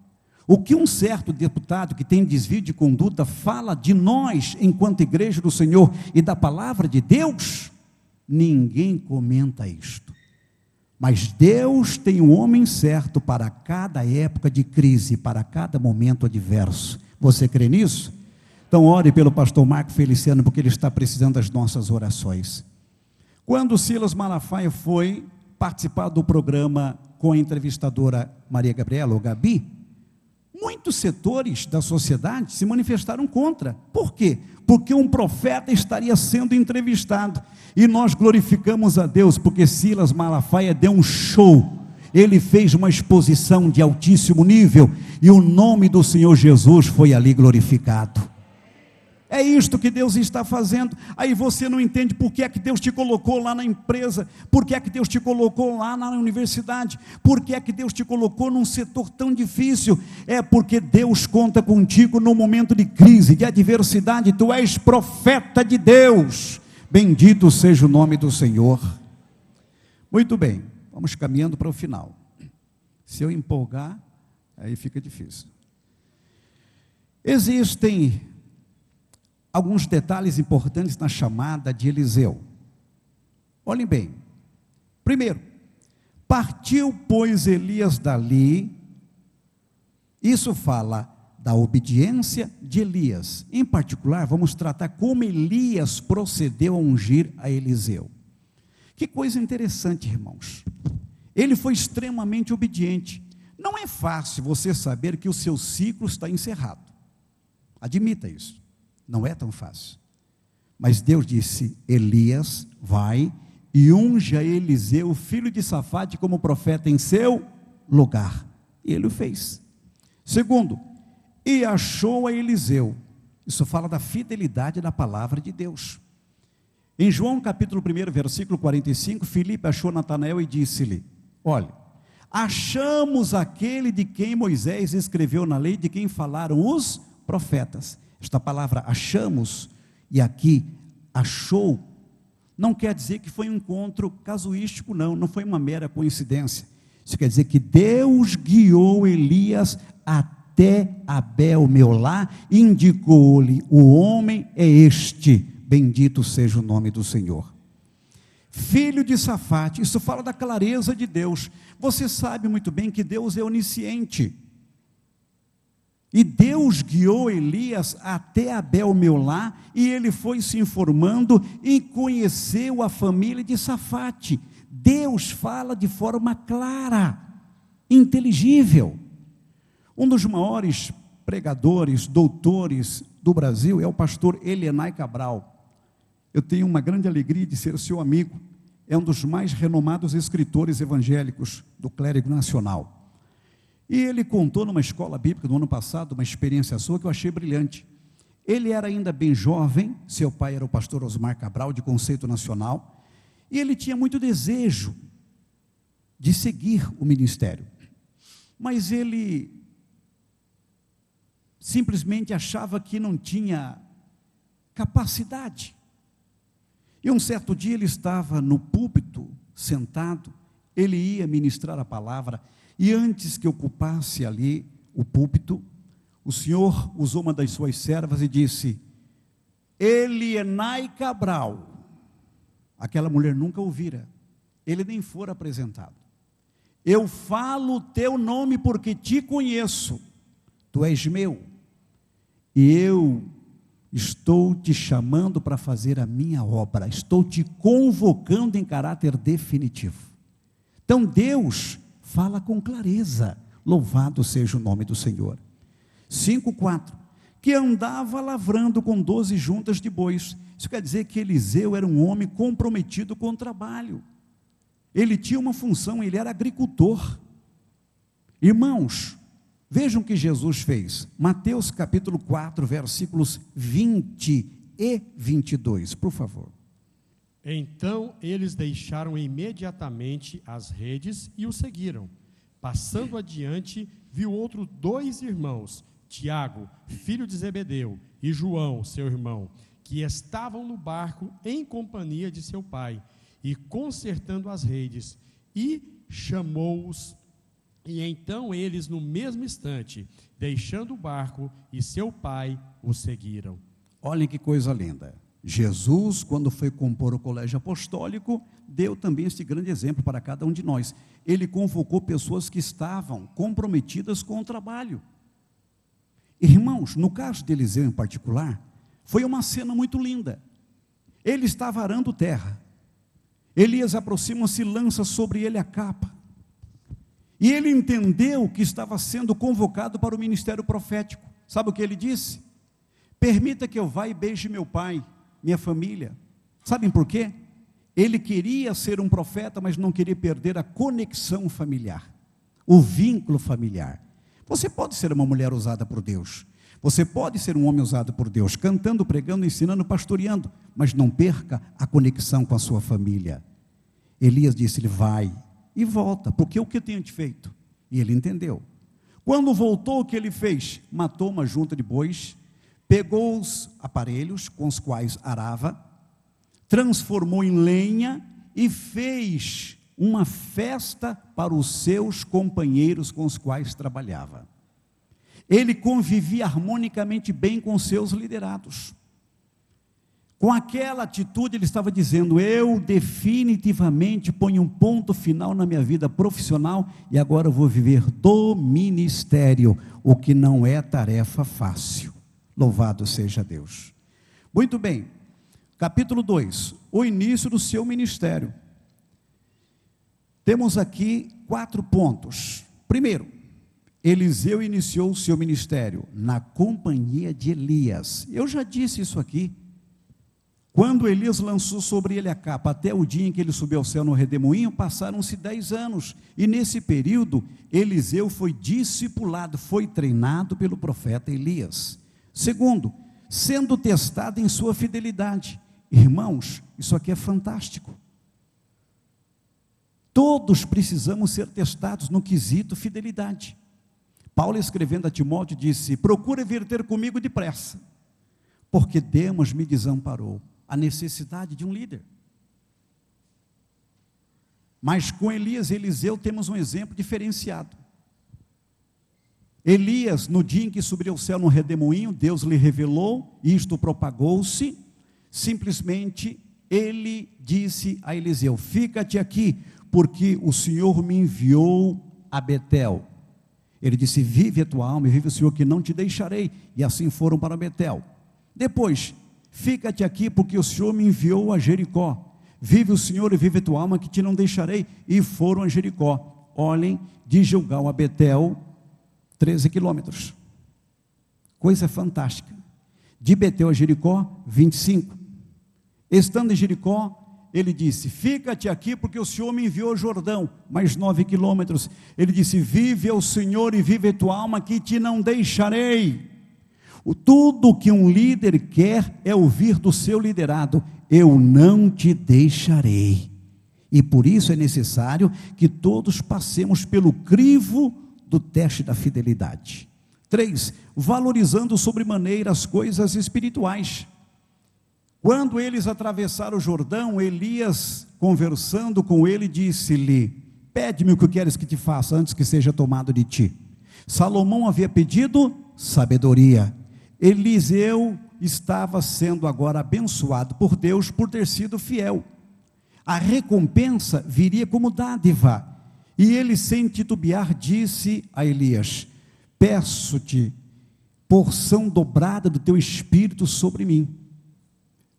Speaker 3: O que um certo deputado que tem desvio de conduta fala de nós, enquanto igreja do Senhor e da palavra de Deus, ninguém comenta isto. Mas Deus tem um homem certo para cada época de crise, para cada momento adverso. Você crê nisso? Então ore pelo pastor Marco Feliciano, porque ele está precisando das nossas orações. Quando Silas Malafaia foi participar do programa com a entrevistadora Maria Gabriela, ou Gabi, muitos setores da sociedade se manifestaram contra. Por quê? Porque um profeta estaria sendo entrevistado. E nós glorificamos a Deus, porque Silas Malafaia deu um show. Ele fez uma exposição de altíssimo nível, e o nome do Senhor Jesus foi ali glorificado. É isto que Deus está fazendo. Aí você não entende por que é que Deus te colocou lá na empresa, por que é que Deus te colocou lá na universidade, por que é que Deus te colocou num setor tão difícil. É porque Deus conta contigo no momento de crise, de adversidade. Tu és profeta de Deus. Bendito seja o nome do Senhor. Muito bem, vamos caminhando para o final. Se eu empolgar, aí fica difícil. Existem alguns detalhes importantes na chamada de Eliseu. Olhem bem. Primeiro, partiu, pois, Elias dali. Isso fala da obediência de Elias. Em particular, vamos tratar como Elias procedeu a ungir a Eliseu. Que coisa interessante, irmãos. Ele foi extremamente obediente. Não é fácil você saber que o seu ciclo está encerrado. Admita isso. Não é tão fácil. Mas Deus disse: Elias, vai e unja Eliseu, filho de Safate, como profeta em seu lugar. E ele o fez. Segundo, e achou a Eliseu. Isso fala da fidelidade da palavra de Deus. Em João capítulo 1, versículo 45, Filipe achou Natanael e disse-lhe: olha, achamos aquele de quem Moisés escreveu na lei, de quem falaram os profetas. Esta palavra achamos, e aqui achou, não quer dizer que foi um encontro casuístico, não foi uma mera coincidência. Isso quer dizer que Deus guiou Elias até Abel Meolá, indicou-lhe: o homem é este, bendito seja o nome do Senhor. Filho de Safate, isso fala da clareza de Deus. Você sabe muito bem que Deus é onisciente. E Deus guiou Elias até Abel Meolá, e ele foi se informando e conheceu a família de Safate. Deus fala de forma clara, inteligível. Um dos maiores pregadores, doutores do Brasil é o pastor Elienay Cabral. Eu tenho uma grande alegria de ser seu amigo. É um dos mais renomados escritores evangélicos do clérigo nacional. E ele contou numa escola bíblica no ano passado uma experiência sua que eu achei brilhante. Ele era ainda bem jovem, seu pai era o pastor Osmar Cabral, de Conceito Nacional, e ele tinha muito desejo de seguir o ministério. Mas ele simplesmente achava que não tinha capacidade. E um certo dia ele estava no púlpito, sentado, ele ia ministrar a palavra, e antes que ocupasse ali o púlpito, o Senhor usou uma das suas servas e disse: Elienay Cabral. Aquela mulher nunca ouvira, ele nem fora apresentado. Eu falo o teu nome porque te conheço, tu és meu, e eu estou te chamando para fazer a minha obra, estou te convocando em caráter definitivo. Então Deus fala com clareza, louvado seja o nome do Senhor. 5:4, que andava lavrando com 12 juntas de bois. Isso quer dizer que Eliseu era um homem comprometido com o trabalho. Ele tinha uma função, ele era agricultor. Irmãos, Vejam o que Jesus fez. Mateus capítulo 4, versículos 20 e 22, por favor.
Speaker 4: Então eles deixaram imediatamente as redes e o seguiram. Passando adiante, viu outros 2 irmãos, Tiago, filho de Zebedeu, e João, seu irmão, que estavam no barco em companhia de seu pai, e consertando as redes, e chamou-os. E então eles, no mesmo instante, deixando o barco e seu pai, o seguiram.
Speaker 3: Olhem que coisa linda. Jesus, quando foi compor o colégio apostólico, deu também este grande exemplo para cada um de nós. Ele convocou pessoas que estavam comprometidas com o trabalho. Irmãos, no caso de Eliseu em particular, foi uma cena muito linda. Ele estava arando terra. Elias aproxima-se e lança sobre ele a capa. E ele entendeu que estava sendo convocado para o ministério profético. Sabe o que ele disse? Permita que eu vá e beije meu pai, minha família. Sabem por quê? Ele queria ser um profeta, mas não queria perder a conexão familiar, o vínculo familiar. Você pode ser uma mulher usada por Deus, você pode ser um homem usado por Deus, cantando, pregando, ensinando, pastoreando, mas não perca a conexão com a sua família. Elias disse-lhe, vai e volta, porque o que eu tenho te feito? E ele entendeu. Quando voltou, o que ele fez? Matou uma junta de bois, pegou os aparelhos com os quais arava, transformou em lenha e fez uma festa para os seus companheiros com os quais trabalhava. Ele convivia harmonicamente bem com seus liderados. Com aquela atitude ele estava dizendo, eu definitivamente ponho um ponto final na minha vida profissional e agora eu vou viver do ministério, o que não é tarefa fácil. Louvado seja Deus. Muito bem, capítulo 2, o início do seu ministério. Temos aqui 4 pontos. Primeiro, Eliseu iniciou o seu ministério na companhia de Elias. Eu já disse isso aqui. Quando Elias lançou sobre ele a capa, até o dia em que ele subiu ao céu no redemoinho, passaram-se 10 anos, e nesse período, Eliseu foi discipulado, foi treinado pelo profeta Elias. Segundo, sendo testado em sua fidelidade. Irmãos, isso aqui é fantástico. Todos precisamos ser testados no quesito fidelidade. Paulo, escrevendo a Timóteo, disse, procura vir ter comigo depressa, porque Demas me desamparou. A necessidade de um líder. Mas com Elias e Eliseu temos um exemplo diferenciado. Elias, no dia em que subiu ao céu no redemoinho, Deus lhe revelou, isto propagou-se, simplesmente ele disse a Eliseu, fica-te aqui, porque o Senhor me enviou a Betel. Ele disse, vive a tua alma e vive o Senhor que não te deixarei, e assim foram para Betel. Depois, fica-te aqui, porque o Senhor me enviou a Jericó. Vive o Senhor e vive a tua alma, que te não deixarei. E foram a Jericó. Olhem, de Gilgal a Betel, 13 quilômetros. Coisa fantástica. De Betel a Jericó, 25. Estando em Jericó, ele disse, fica-te aqui, porque o Senhor me enviou ao Jordão, mais 9 quilômetros. Ele disse, vive ao Senhor e vive a tua alma, que te não deixarei. Tudo que um líder quer é ouvir do seu liderado, eu não te deixarei. E por isso é necessário que todos passemos pelo crivo do teste da fidelidade. 3, valorizando sobremaneira as coisas espirituais. Quando eles atravessaram o Jordão, Elias, conversando com ele, disse-lhe, pede-me o que queres que te faça antes que seja tomado de ti. Salomão havia pedido sabedoria. Eliseu estava sendo agora abençoado por Deus por ter sido fiel. A recompensa viria como dádiva. E ele, sem titubear, disse a Elias, peço-te porção dobrada do teu espírito sobre mim.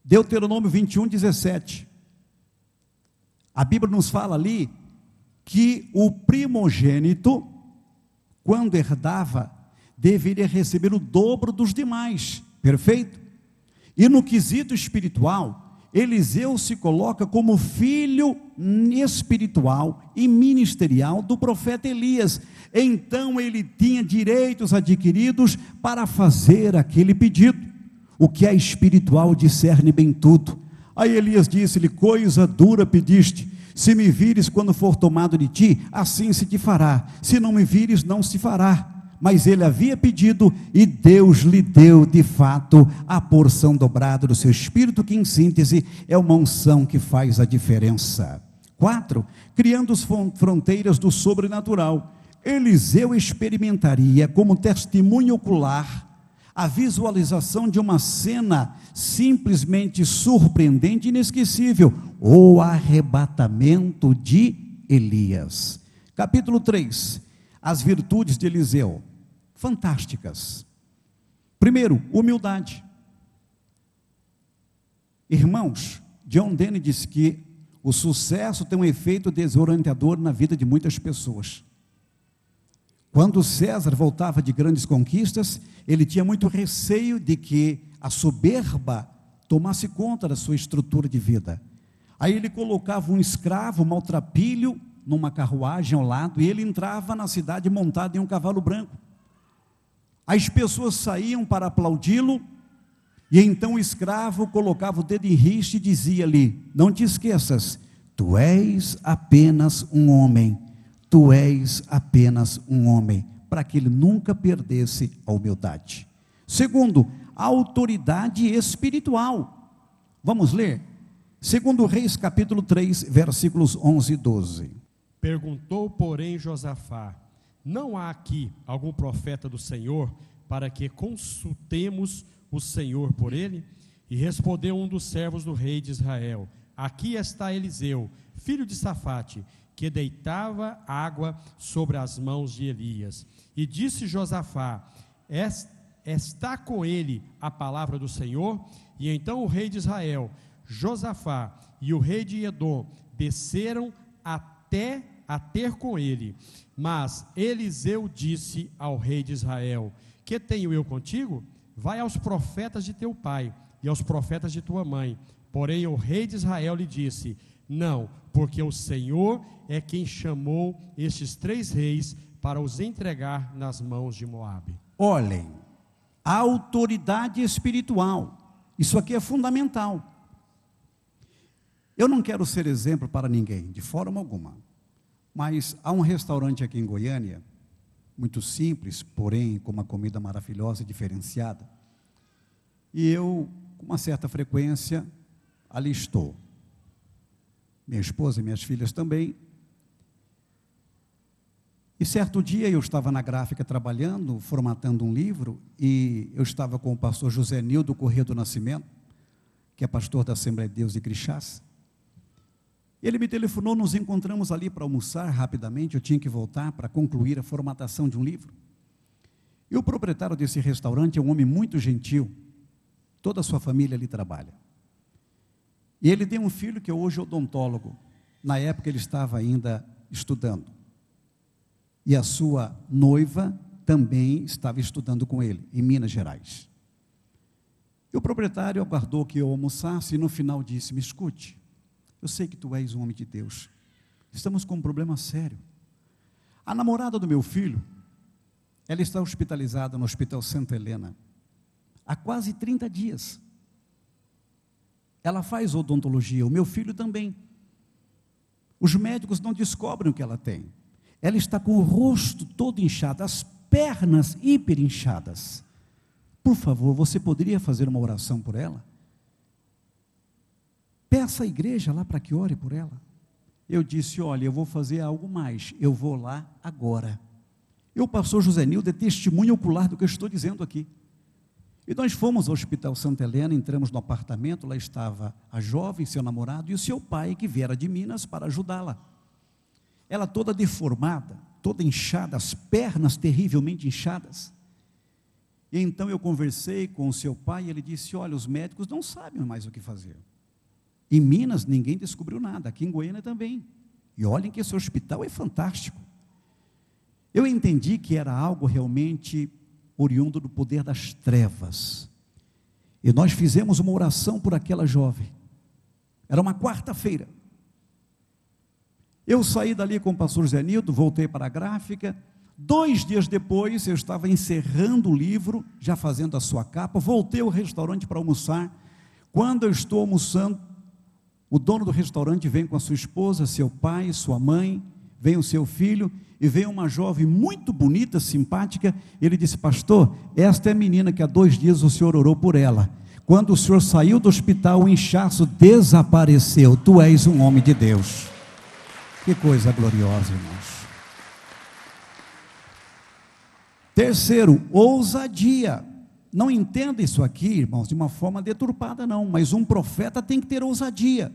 Speaker 3: Deuteronômio 21, 17. A Bíblia nos fala ali que o primogênito, quando herdava, deveria receber o dobro dos demais, perfeito? E no quesito espiritual, Eliseu se coloca como filho espiritual e ministerial do profeta Elias. Então ele tinha direitos adquiridos para fazer aquele pedido. O que é espiritual discerne bem tudo. Aí Elias disse-lhe: coisa dura pediste, se me vires quando for tomado de ti, assim se te fará, se não me vires, não se fará. Mas ele havia pedido, e Deus lhe deu de fato a porção dobrada do seu espírito, que em síntese é uma unção que faz a diferença. 4, criando as fronteiras do sobrenatural. Eliseu experimentaria como testemunho ocular a visualização de uma cena simplesmente surpreendente e inesquecível, o arrebatamento de Elias. Capítulo 3, as virtudes de Eliseu, fantásticas. Primeiro, humildade. Irmãos, John Denny diz que o sucesso tem um efeito desorientador na vida de muitas pessoas. Quando César voltava de grandes conquistas, ele tinha muito receio de que a soberba tomasse conta da sua estrutura de vida. Aí ele colocava um escravo, um maltrapilho, numa carruagem ao lado, e ele entrava na cidade montado em um cavalo branco. As pessoas saíam para aplaudi-lo, e então o escravo colocava o dedo em riste e dizia-lhe: não te esqueças, tu és apenas um homem, tu és apenas um homem, para que ele nunca perdesse a humildade. Segundo, a autoridade espiritual. Vamos ler? Segundo Reis, capítulo 3, versículos 11 e 12.
Speaker 4: Perguntou, porém, Josafá: não há aqui algum profeta do Senhor, para que consultemos o Senhor por ele? E respondeu um dos servos do rei de Israel: aqui está Eliseu, filho de Safate, que deitava água sobre as mãos de Elias. E disse Josafá: está com ele a palavra do Senhor? E então o rei de Israel, Josafá e o rei de Edom desceram até a ter com ele. Mas Eliseu disse ao rei de Israel: que tenho eu contigo? Vai aos profetas de teu pai e aos profetas de tua mãe. Porém o rei de Israel lhe disse: não, porque o Senhor é quem chamou estes 3 reis para os entregar nas mãos de Moabe.
Speaker 3: Olhem, a autoridade espiritual, isso aqui é fundamental. Eu não quero ser exemplo para ninguém, de forma alguma, mas há um restaurante aqui em Goiânia, muito simples, porém com uma comida maravilhosa e diferenciada, e eu, com uma certa frequência, ali estou. Minha esposa e minhas filhas também. E certo dia eu estava na gráfica trabalhando, formatando um livro, e eu estava com o pastor José Nildo Corrêa do Nascimento, que é pastor da Assembleia de Deus de Crixás. Ele me telefonou, nos encontramos ali para almoçar rapidamente, eu tinha que voltar para concluir a formatação de um livro. E o proprietário desse restaurante é um homem muito gentil, toda a sua família ali trabalha. E ele tem um filho que é hoje odontólogo, na época ele estava ainda estudando. E a sua noiva também estava estudando com ele, em Minas Gerais. E o proprietário aguardou que eu almoçasse e no final disse: me escute, eu sei que tu és um homem de Deus, estamos com um problema sério. A namorada do meu filho, ela está hospitalizada no Hospital Santa Helena, há quase 30 dias. Ela faz odontologia, o meu filho também. Os médicos não descobrem o que ela tem. Ela está com o rosto todo inchado, as pernas hiper inchadas. Por favor, você poderia fazer uma oração por ela? Peça à igreja lá para que ore por ela. Eu disse: olha, eu vou fazer algo mais, eu vou lá agora. E o pastor José Nildo é testemunho ocular do que eu estou dizendo aqui. E nós fomos ao Hospital Santa Helena, entramos no apartamento, lá estava a jovem, seu namorado e o seu pai, que viera de Minas para ajudá-la. Ela toda deformada, toda inchada, as pernas terrivelmente inchadas. E então eu conversei com o seu pai e ele disse: olha, os médicos não sabem mais o que fazer. Em Minas ninguém descobriu nada, aqui em Goiânia também. E olhem que esse hospital é fantástico. Eu entendi que era algo realmente oriundo do poder das trevas. E nós fizemos uma oração por aquela jovem. Era uma quarta-feira. Eu saí dali com o pastor Zé Nildo, voltei para a gráfica. 2 dias depois, eu estava encerrando o livro, já fazendo a sua capa, voltei ao restaurante para almoçar. Quando eu estou almoçando, o dono do restaurante vem com a sua esposa, seu pai, sua mãe, vem o seu filho, e vem uma jovem muito bonita, simpática. Ele disse: pastor, esta é a menina que há 2 dias o senhor orou por ela. Quando o senhor saiu do hospital, o inchaço desapareceu. Tu és um homem de Deus. Que coisa gloriosa, irmãos. Terceiro, ousadia. Não entenda isso aqui, irmãos, de uma forma deturpada, não. Mas um profeta tem que ter ousadia.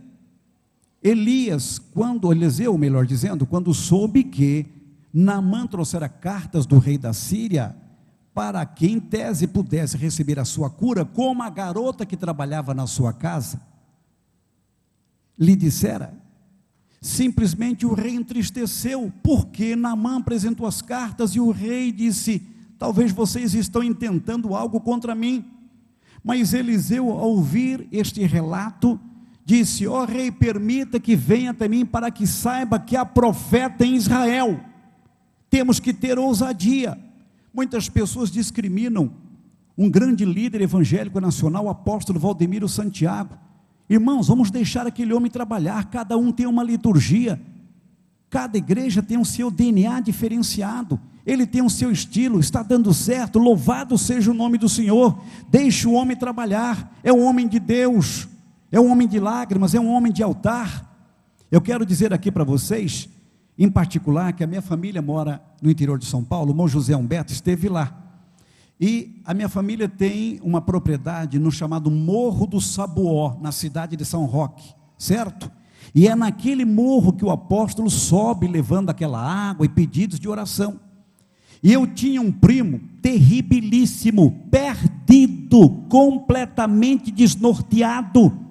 Speaker 3: Eliseu, melhor dizendo, quando soube que Naamã trouxera cartas do rei da Síria, para que em tese pudesse receber a sua cura, como a garota que trabalhava na sua casa lhe dissera, simplesmente o rei entristeceu, porque Naamã apresentou as cartas e o rei disse: talvez vocês estão intentando algo contra mim. Mas Eliseu, ao ouvir este relato, disse: ó rei, permita que venha até mim, para que saiba que há profeta em Israel. Temos que ter ousadia. Muitas pessoas discriminam um grande líder evangélico nacional, o apóstolo Valdemiro Santiago. Irmãos, vamos deixar aquele homem trabalhar. Cada um tem uma liturgia, cada igreja tem o seu DNA diferenciado, ele tem o seu estilo, está dando certo, louvado seja o nome do Senhor. Deixe o homem trabalhar, é um homem de Deus, é um homem de lágrimas, é um homem de altar. Eu quero dizer aqui para vocês, em particular, que a minha família mora no interior de São Paulo. O irmão José Humberto esteve lá, e a minha família tem uma propriedade no chamado Morro do Sabuó, na cidade de São Roque, certo? E é naquele morro que o apóstolo sobe, levando aquela água e pedidos de oração. E eu tinha um primo terribilíssimo, perdido, completamente desnorteado.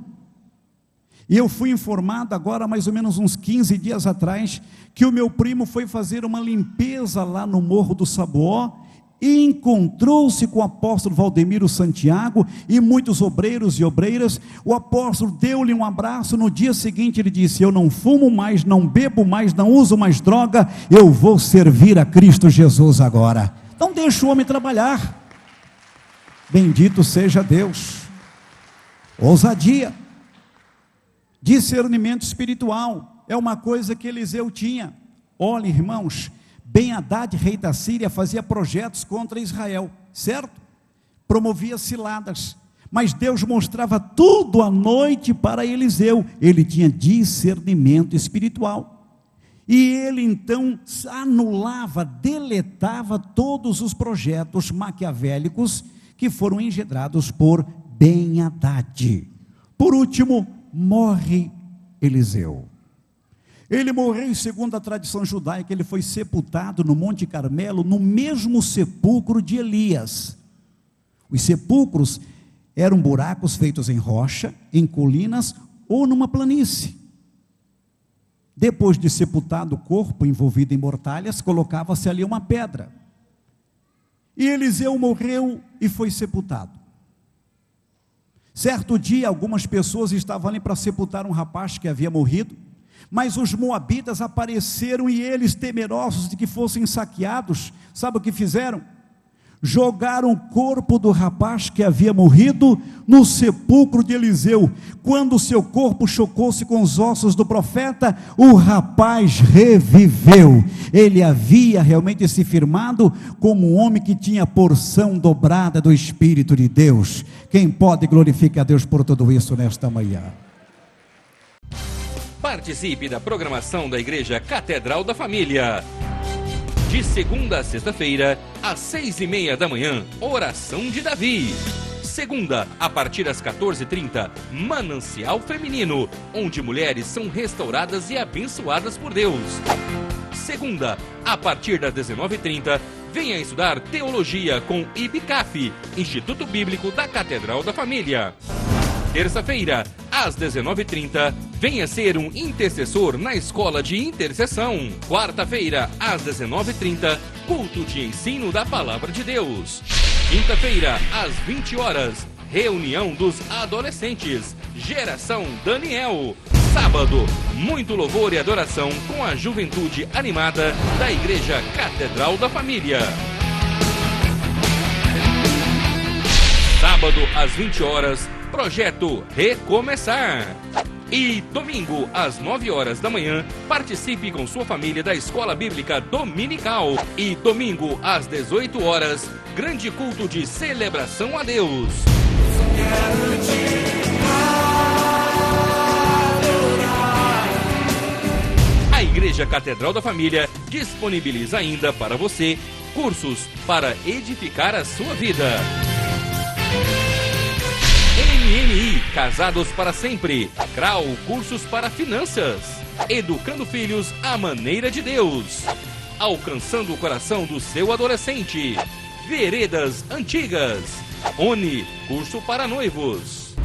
Speaker 3: E eu fui informado agora, mais ou menos uns 15 dias atrás, que o meu primo foi fazer uma limpeza lá no Morro do Sabuó, e encontrou-se com o apóstolo Valdemiro Santiago, e muitos obreiros e obreiras. O apóstolo deu-lhe um abraço. No dia seguinte ele disse: eu não fumo mais, não bebo mais, não uso mais droga, eu vou servir a Cristo Jesus agora. Então deixa o homem trabalhar. Bendito seja Deus. Ousadia. Discernimento espiritual é uma coisa que Eliseu tinha. Olha, irmãos, Ben-Hadad, rei da Síria, fazia projetos contra Israel, certo? Promovia ciladas, mas Deus mostrava tudo à noite para Eliseu. Ele tinha discernimento espiritual, e ele então anulava, deletava todos os projetos maquiavélicos que foram engendrados por Ben-Hadad. Por último, morre Eliseu. Ele morreu segundo a tradição judaica. Ele foi sepultado no Monte Carmelo, no mesmo sepulcro de Elias. Os sepulcros eram buracos feitos em rocha, em colinas ou numa planície. Depois de sepultado o corpo envolvido em mortalhas, colocava-se ali uma pedra. E Eliseu morreu e foi sepultado. Certo dia, algumas pessoas estavam ali para sepultar um rapaz que havia morrido, mas os moabitas apareceram, e eles, temerosos de que fossem saqueados, sabe o que fizeram? Jogaram o corpo do rapaz que havia morrido no sepulcro de Eliseu. Quando o seu corpo chocou-se com os ossos do profeta, o rapaz reviveu. Ele havia realmente se firmado como um homem que tinha porção dobrada do Espírito de Deus. Quem pode glorificar a Deus por tudo isso nesta manhã?
Speaker 1: Participe da programação da Igreja Catedral da Família. De segunda a sexta-feira, às 6:30 da manhã, Oração de Davi. Segunda, a partir das 14h30, Manancial Feminino, onde mulheres são restauradas e abençoadas por Deus. Segunda, a partir das 19h30, venha estudar Teologia com IBCAF, Instituto Bíblico da Catedral da Família. Terça-feira, às 19h30, venha ser um intercessor na Escola de Intercessão. Quarta-feira, às 19h30, culto de ensino da Palavra de Deus. Quinta-feira, às 20 horas, reunião dos adolescentes. Geração Daniel. Sábado, muito louvor e adoração com a juventude animada da Igreja Catedral da Família. Sábado, às 20 horas, projeto Recomeçar. E domingo, às 9 horas da manhã, participe com sua família da Escola Bíblica Dominical. E domingo, às 18 horas, grande culto de celebração a Deus. A Igreja Catedral da Família disponibiliza ainda para você cursos para edificar a sua vida. MMI, Casados para Sempre. CRAU, cursos para finanças. Educando filhos à maneira de Deus. Alcançando o coração do seu adolescente. Veredas Antigas. ONI, curso para noivos.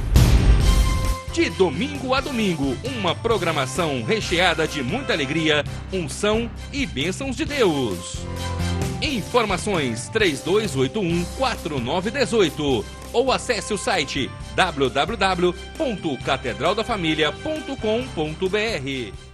Speaker 1: De domingo a domingo, uma programação recheada de muita alegria, unção e bênçãos de Deus. Informações 3281-4918 ou acesse o site www.catedraldafamilia.com.br.